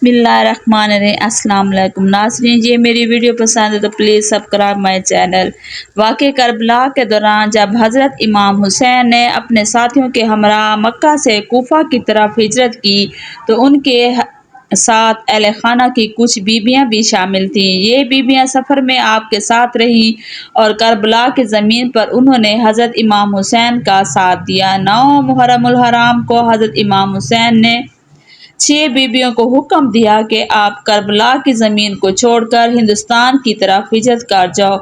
बिस्मिल्लाहिर्रहमानिर्रहीम। अस्सलाम वालेकुम नाज़रीन, ये मेरी वीडियो पसंद है तो प्लीज़ सब्सक्राइब माय चैनल। वाक़े करबला के दौरान जब हज़रत इमाम हुसैन ने अपने साथियों के हमरा मक्का से कूफा की तरफ हिजरत की तो उनके साथ अहले खाना की कुछ बीबियां भी शामिल थीं। ये बीबियां सफ़र में आपके साथ रहीं और करबला की ज़मीन पर उन्होंने हज़रत इमाम हुसैन का साथ दिया। 9 मुहर्रमुल हराम को हज़रत इमाम हुसैन ने 6 बीबियों को हुक्म दिया कि आप करबला की ज़मीन को छोड़कर हिंदुस्तान की तरफ हिजरत कर जाओ।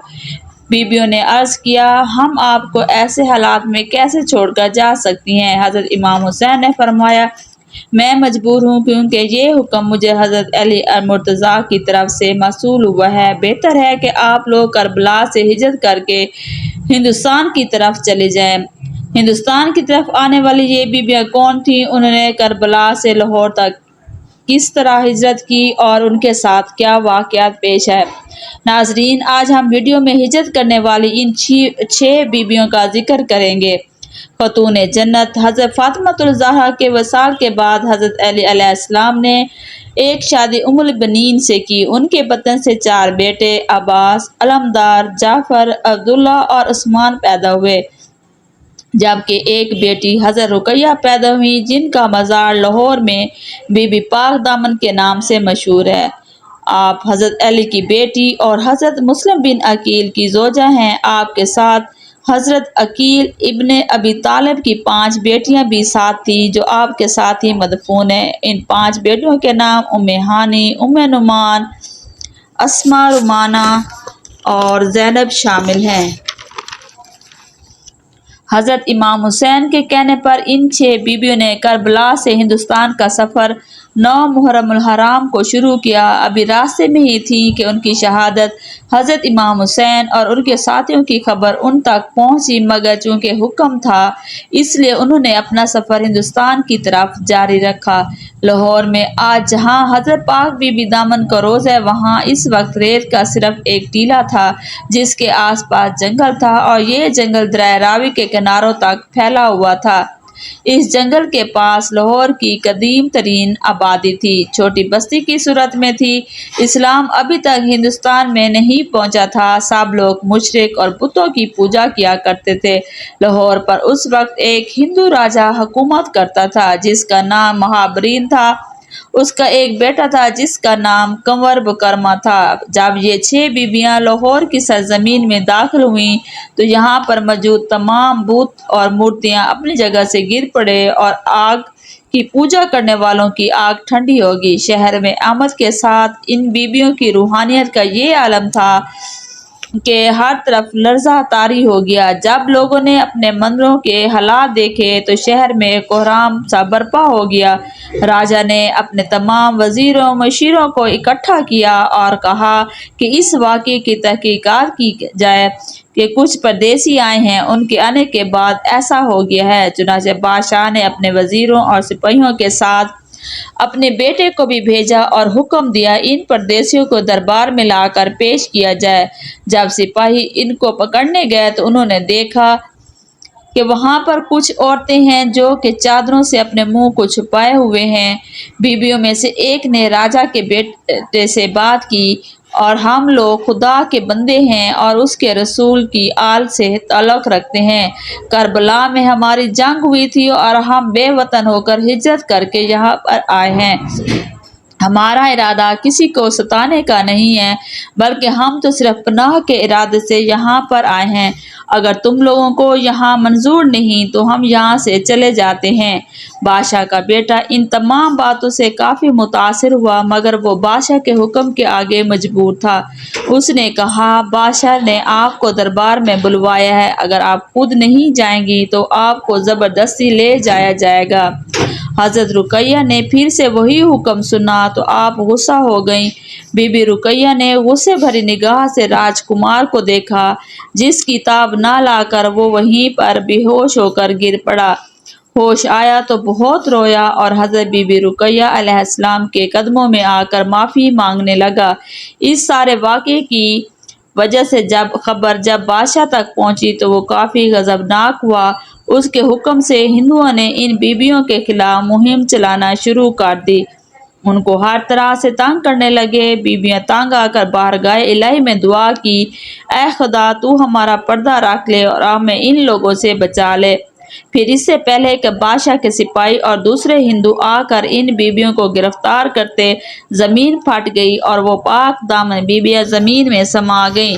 बीबियों ने अर्ज़ किया, हम आपको ऐसे हालात में कैसे छोड़कर जा सकती हैं? हज़रत इमाम हुसैन ने फरमाया, मैं मजबूर हूँ क्योंकि ये हुक्म मुझे हज़रत अली मुर्तज़ा की तरफ से मौसूल हुआ है। बेहतर है कि आप लोग करबला से हिजरत करके हिंदुस्तान की तरफ चले जाएं। हिंदुस्तान की तरफ आने वाली ये बीबियाँ कौन थीं? उन्होंने करबला से लाहौर तक किस तरह हिजरत की और उनके साथ क्या वाक़यात पेश है। नाजरीन, आज हम वीडियो में हिजरत करने वाली इन 6 बीबियों का जिक्र करेंगे। खतून जन्नत हज़रत फातिमा ज़हरा के वसाल के बाद हज़रत अली अलैहिस्सलाम ने एक शादी उम्मुल बनीन से की। उनके बतन से 4 बेटे अब्बास, अलमदार, जाफर, अब्दुल्ला और उस्मान पैदा हुए, जबकि एक बेटी हज़रत रुकैया पैदा हुई जिनका मज़ार लाहौर में बीबी पाक दामन के नाम से मशहूर है। आप हज़रत अली की बेटी और हज़रत मुस्लिम बिन अकील की जोजा हैं। आपके साथ हज़रत अकील इब्ने अबी तालिब की 5 बेटियां भी साथ थीं जो आपके साथ ही मदफून हैं। इन 5 बेटियों के नाम उम्मे हानी, उम्मे नुमान, अस्मा, रुमाना और ज़ैनब शामिल हैं। हज़रत इमाम हुसैन के कहने पर इन 6 बीबियों ने करबला से हिंदुस्तान का सफ़र 9 मुहर्रमुल हराम को शुरू किया। अभी रास्ते में ही थी कि उनकी शहादत हज़रत इमाम हुसैन और उनके साथियों की खबर उन तक पहुंची, मगर चूँकि हुक्म था इसलिए उन्होंने अपना सफ़र हिंदुस्तान की तरफ जारी रखा। लाहौर में आज जहाँ हज़रत पाक बीबी दामन का रोज़ है, वहाँ इस वक्त रेत का सिर्फ एक टीला था जिसके आसपास जंगल था और ये जंगल दरिया रावी के किनारों तक फैला हुआ था। इस जंगल के पास लाहौर की कदीम तरीन आबादी थी, छोटी बस्ती की सूरत में थी। इस्लाम अभी तक हिंदुस्तान में नहीं पहुंचा था। सब लोग मुशरिक और बुतों की पूजा किया करते थे। लाहौर पर उस वक्त एक हिंदू राजा हुकूमत करता था जिसका नाम महाबरीन था। उसका एक बेटा था जिसका नाम कंवर बकरमा था। जब ये 6 बीबियां लाहौर की सरजमीन में दाखिल हुईं तो यहाँ पर मौजूद तमाम बुत और मूर्तियां अपनी जगह से गिर पड़े और आग की पूजा करने वालों की आग ठंडी होगी। शहर में आमद के साथ इन बीबियों की रूहानियत का ये आलम था कि हर तरफ लर्जा तारी हो गया। जब लोगों ने अपने मंदिरों के हालात देखे तो शहर में कोहराम सा बर्पा हो गया। राजा ने अपने तमाम वजीरों मशीरों को इकट्ठा किया और कहा कि इस वाक़े की तहकीकात की जाए कि कुछ परदेसी आए हैं, उनके आने के बाद ऐसा हो गया है। चुनांचे बादशाह ने अपने वजीरों और सिपाहियों के साथ अपने बेटे को भी भेजा और हुक्म दिया इन परदेसियों को दरबार में लाकर पेश किया जाए। जब सिपाही इनको पकड़ने गए तो उन्होंने देखा कि वहां पर कुछ औरतें हैं जो कि चादरों से अपने मुंह को छुपाए हुए हैं। बीबियों में से एक ने राजा के बेटे से बात की और हम लोग खुदा के बंदे हैं और उसके रसूल की आल से ताल्लुक़ रखते हैं। करबला में हमारी जंग हुई थी और हम बेवतन होकर हिजरत करके यहाँ पर आए हैं। हमारा इरादा किसी को सताने का नहीं है, बल्कि हम तो सिर्फ पनाह के इरादे से यहाँ पर आए हैं। अगर तुम लोगों को यहाँ मंजूर नहीं तो हम यहाँ से चले जाते हैं। बादशाह का बेटा इन तमाम बातों से काफ़ी मुतासिर हुआ, मगर वो बादशाह के हुक्म के आगे मजबूर था। उसने कहा, बादशाह ने आपको दरबार में बुलवाया है, अगर आप खुद नहीं जाएंगी तो आपको ज़बरदस्ती ले जाया जाएगा। हज़रत रुकैया ने फिर से वही हुक्म सुना तो आप गुस्सा हो गईं। बीबी रुकैया ने गुस्से भरी निगाह से राजकुमार को देखा, जिसकी ताब ना लाकर वो वहीं पर बेहोश होकर गिर पड़ा। होश आया तो बहुत रोया और हज़रत बीबी रुकैया अलैहिस्सलाम के कदमों में आकर माफ़ी मांगने लगा। इस सारे वाक़े की वजह से जब बादशाह तक पहुंची तो वो काफ़ी गज़बनाक हुआ। उसके हुक्म से हिंदुओं ने इन बीबियों के खिलाफ मुहिम चलाना शुरू कर दी। ان کو ہر طرح سے تنگ کرنے لگے۔ بیویاں تنگ آ کر بارگاہ الہی میں دعا کی، اے خدا تو ہمارا پردہ رکھ لے اور ہمیں ان لوگوں سے بچا لے۔ پھر اس سے پہلے کہ بادشاہ کے سپاہی اور دوسرے ہندو آ کر ان بیویوں کو گرفتار کرتے، زمین پھٹ گئی اور وہ پاک دامن بیویاں زمین میں سما گئیں۔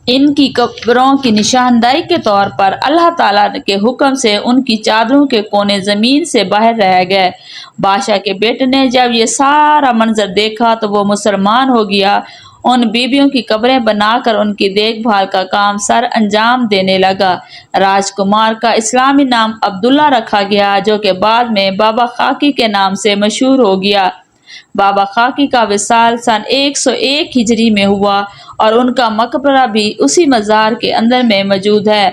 ان کی قبروں کی نشاندہی کے طور پر اللہ تعالیٰ کے حکم سے ان کی چادروں کے کونے زمین سے باہر رہ گئے۔ بادشاہ کے بیٹے نے جب یہ سارا منظر دیکھا تو وہ مسلمان ہو گیا۔ ان بیویوں کی قبریں بنا کر ان کی دیکھ بھال کا کام سر انجام دینے لگا۔ راجکمار کا اسلامی نام عبداللہ رکھا گیا، جو کہ بعد میں بابا خاکی کے نام سے مشہور ہو گیا۔ بابا خاکی کا وصال سن 101 ہجری میں ہوا اور ان کا مقبرہ بھی اسی مزار کے اندر میں موجود ہے۔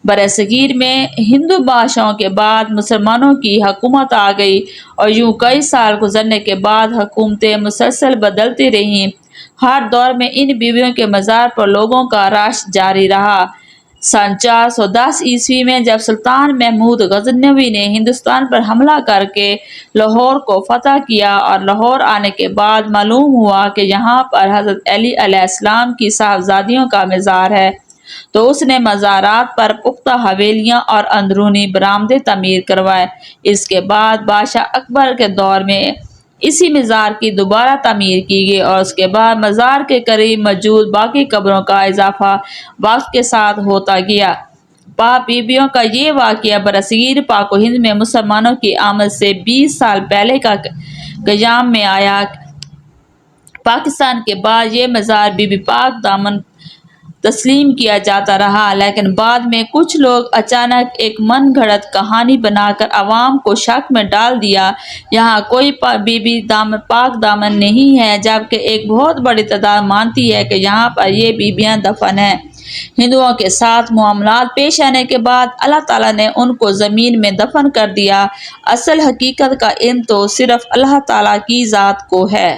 برصغیر میں ہندو بادشاہوں کے بعد مسلمانوں کی حکومت آ گئی اور یوں کئی سال گزرنے کے بعد حکومتیں مسلسل بدلتی رہیں۔ ہر دور میں ان بیویوں کے مزار پر لوگوں کا رش جاری رہا۔ سن 410 عیسوی میں جب سلطان محمود غزنوی نے ہندوستان پر حملہ کر کے لاہور کو فتح کیا اور لاہور آنے کے بعد معلوم ہوا کہ یہاں پر حضرت علی علیہ السلام کی صاحبزادیوں کا مزار ہے، تو اس نے مزارات پر پختہ حویلیاں اور اندرونی برآمدیں تعمیر کروائے۔ اس کے بعد بادشاہ اکبر کے دور میں اسی مزار کی دوبارہ تعمیر کی گئی اور اس کے بعد مزار کے قریب موجود باقی قبروں کا اضافہ وقت کے ساتھ ہوتا گیا۔ پاک بیویوں کا یہ واقعہ برصغیر پاک و ہند میں مسلمانوں کی آمد سے 20 سال پہلے کا قیام میں آیا۔ پاکستان کے بعد یہ مزار بی بی پاک دامن تسلیم کیا جاتا رہا، لیکن بعد میں کچھ لوگ اچانک ایک من گھڑت کہانی بنا کر عوام کو شک میں ڈال دیا۔ یہاں کوئی بی بی پاک دامن نہیں ہے، جبکہ ایک بہت بڑی تعداد مانتی ہے کہ یہاں پر یہ بیویاں دفن ہیں۔ ہندوؤں کے ساتھ معاملات پیش آنے کے بعد اللہ تعالیٰ نے ان کو زمین میں دفن کر دیا۔ اصل حقیقت کا علم تو صرف اللہ تعالیٰ کی ذات کو ہے۔